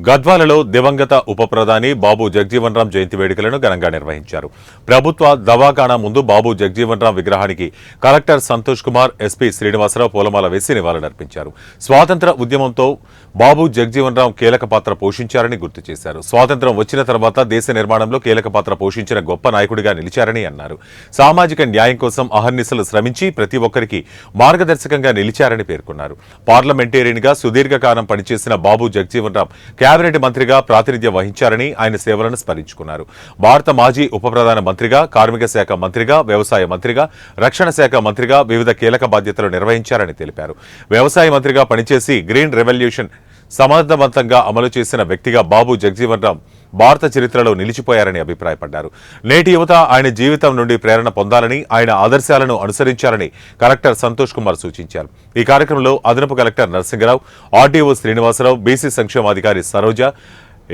గద్వాలలో దివంగత ఉప ప్రధాని బాబు జగజీవన్ రామ్ జయంతి వేడుకలను ఘనంగా నిర్వహించారు. ప్రభుత్వ దవాఖానా ముందు బాబు జగజీవన్ రామ్ విగ్రహానికి కలెక్టర్ సంతోష్ కుమార్, ఎస్పీ శ్రీనివాసరావు పూలమాల వేసి నివాళులర్పించారు. స్వాతంత్ర ఉద్యమంతో బాబు జగజీవన్ రామ్ కీలక పాత్ర పోషించారని గుర్తు చేశారు. స్వాతంత్ర్యం వచ్చిన తర్వాత దేశ నిర్మాణంలో కీలక పాత్ర పోషించిన గొప్ప నాయకుడిగా నిలిచారని అన్నారు. సామాజిక న్యాయం కోసం అహర్నిశలు శ్రమించి ప్రతి ఒక్కరికి మార్గదర్శకంగా నిలిచారని పేర్కొన్నారు. పార్లమెంటేరియన్గా సుదీర్ఘకాలం పనిచేసిన బాబు జగజీవన్ రామ్ కేబినెట్ మంత్రిగా ప్రాతినిధ్యం వహించారని ఆయన సేవలను స్మరించుకున్నారు. భారత మాజీ ఉప ప్రధాన మంత్రిగా, కార్మిక శాఖ మంత్రిగా, వ్యవసాయ మంత్రిగా, రక్షణ శాఖ మంత్రిగా వివిధ కీలక బాధ్యతలు నిర్వహించారని తెలిపారు. వ్యవసాయ మంత్రిగా పనిచేసి గ్రీన్ రెవల్యూషన్ సమర్థవంతంగా అమలు చేసిన వ్యక్తిగా బాబు జగజీవన్ రామ్ భారత చరిత్రలో నిలిచిపోయారని అభిప్రాయపడ్డారు. నేటి యువత ఆయన జీవితం నుండి ప్రేరణ పొందాలని, ఆయన ఆదర్శాలను అనుసరించాలని కలెక్టర్ సంతోష్ కుమార్ సూచించారు. ఈ కార్యక్రమంలో అదనపు collector Narasingarao, RDO Srinivasarao, BC సంక్షేమాధికారి సరోజ,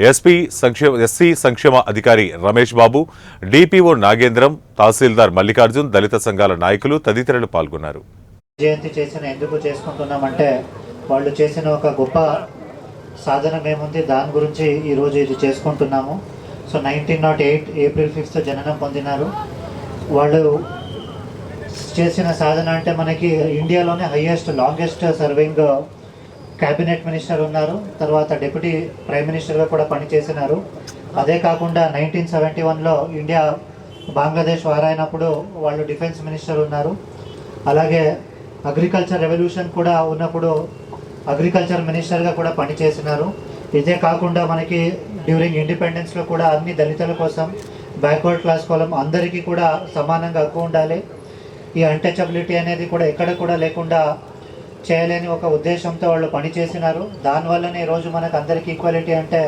ఎస్సీ సంక్షేమ అధికారి రమేష్ బాబు, డిపిఓ నాగేంద్రం, తహసీల్దార్ మల్లికార్జున్, దళిత సంఘాల నాయకులు తదితరులు పాల్గొన్నారు. జయంతి ఎందుకు చేసుకుంటున్నామంటే వాళ్ళు చేసిన ఒక గొప్ప సాధన ఏముంది, దాని గురించి ఈరోజు ఇది చేసుకుంటున్నాము. సో 1908 ఏప్రిల్ 5 జననం పొందినారు. వాళ్ళు చేసిన సాధన అంటే మనకి ఇండియాలోనే లాంగెస్ట్ సర్వింగ్ క్యాబినెట్ మినిస్టర్ ఉన్నారు. తర్వాత డిప్యూటీ ప్రైమ్ మినిస్టర్గా కూడా పనిచేసినారు. అదే కాకుండా 1971లో ఇండియా బంగ్లాదేశ్ వారైనప్పుడు వాళ్ళు డిఫెన్స్ మినిస్టర్ ఉన్నారు. అలాగే అగ్రికల్చర్ రెవల్యూషన్ కూడా ఉన్నప్పుడు అగ్రికల్చర్ మినిస్టర్గా కూడా పనిచేసినారు. ఇదే కాకుండా మనకి డ్యూరింగ్ ఇండిపెండెన్స్లో కూడా అన్ని దళితుల కోసం, బ్యాక్వర్డ్ క్లాస్ కోలం అందరికీ కూడా సమానంగా హక్కు ఉండాలి, ఈ అన్టచబిలిటీ అనేది కూడా ఎక్కడ కూడా లేకుండా చేయలేని ఒక ఉద్దేశంతో వాళ్ళు పనిచేసినారు. దానివల్లనే ఈరోజు మనకు అందరికీ ఈక్వాలిటీ అంటే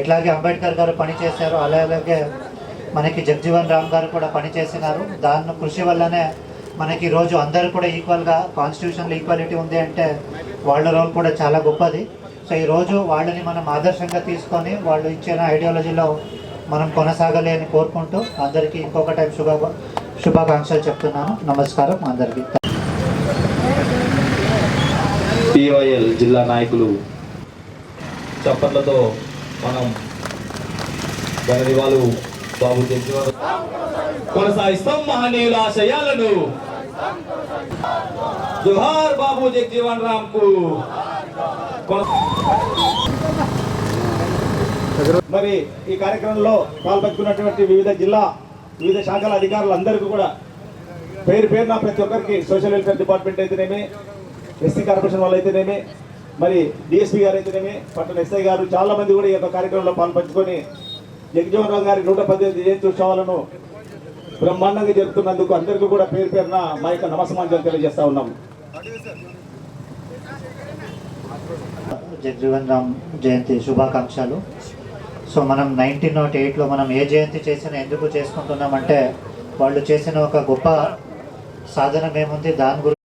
ఎట్లాగే అంబేద్కర్ గారు పనిచేశారు, అలాగే మనకి జగజీవన్ రామ్ గారు కూడా పనిచేసినారు. దాని కృషి వల్లనే మనకి ఈరోజు అందరూ కూడా ఈక్వల్గా కాన్స్టిట్యూషన్లో ఈక్వాలిటీ ఉంది అంటే వాళ్ళ రోల్ కూడా చాలా గొప్పది. సో ఈరోజు వాళ్ళని మనం ఆదర్శంగా తీసుకొని వాళ్ళు ఇచ్చిన ఐడియాలజీలో మనం కొనసాగాలి అని కోరుకుంటూ అందరికీ ఇంకొక టైం శుభాకాంక్షలు చెప్తున్నాను. నమస్కారం అందరికీ. పిఓఎల్ జిల్లా నాయకులు చప్పట్లతో మనం గణనివాళులు బాబు జగజీవన్ కొనసాగిస్తాం మహనీయుల ఆశయాలను. జోహార్ బాబు జగజీవన్ రామ్ కు. మరి ఈ కార్యక్రమంలో పాల్పంచుకున్నటువంటి వివిధ శాఖల అధికారులందరికీ కూడా పేరున ప్రతి ఒక్కరికి సోషల్ వెల్ఫేర్ డిపార్ట్మెంట్ అయితేనేమి, ఎస్సీ కార్పొరేషన్ వాళ్ళు అయితేనేమి, మరి డిఎస్పీ గారు అయితేనేమి, పట్టణ ఎస్ఐ గారు చాలా మంది కూడా ఈ యొక్క కార్యక్రమంలో పాల్పంచుకొని జగజీవన్ రామ్ గారి 118వ జయంతి ఉత్సవాలను బ్రహ్మాండంగా జరుపుతున్నందుకు అందరికీ కూడా పేరున మా యొక్క నమస్కారం తెలియజేస్తా ఉన్నాము. జగజీవన్ రామ్ జయంతి శుభాకాంక్షలు. సో మనం 1908లో మనం ఏ జయంతి ఎందుకు చేసుకుంటున్నామంటే వాళ్ళు చేసిన ఒక గొప్ప సాధన ఏముంది, దాని గురించి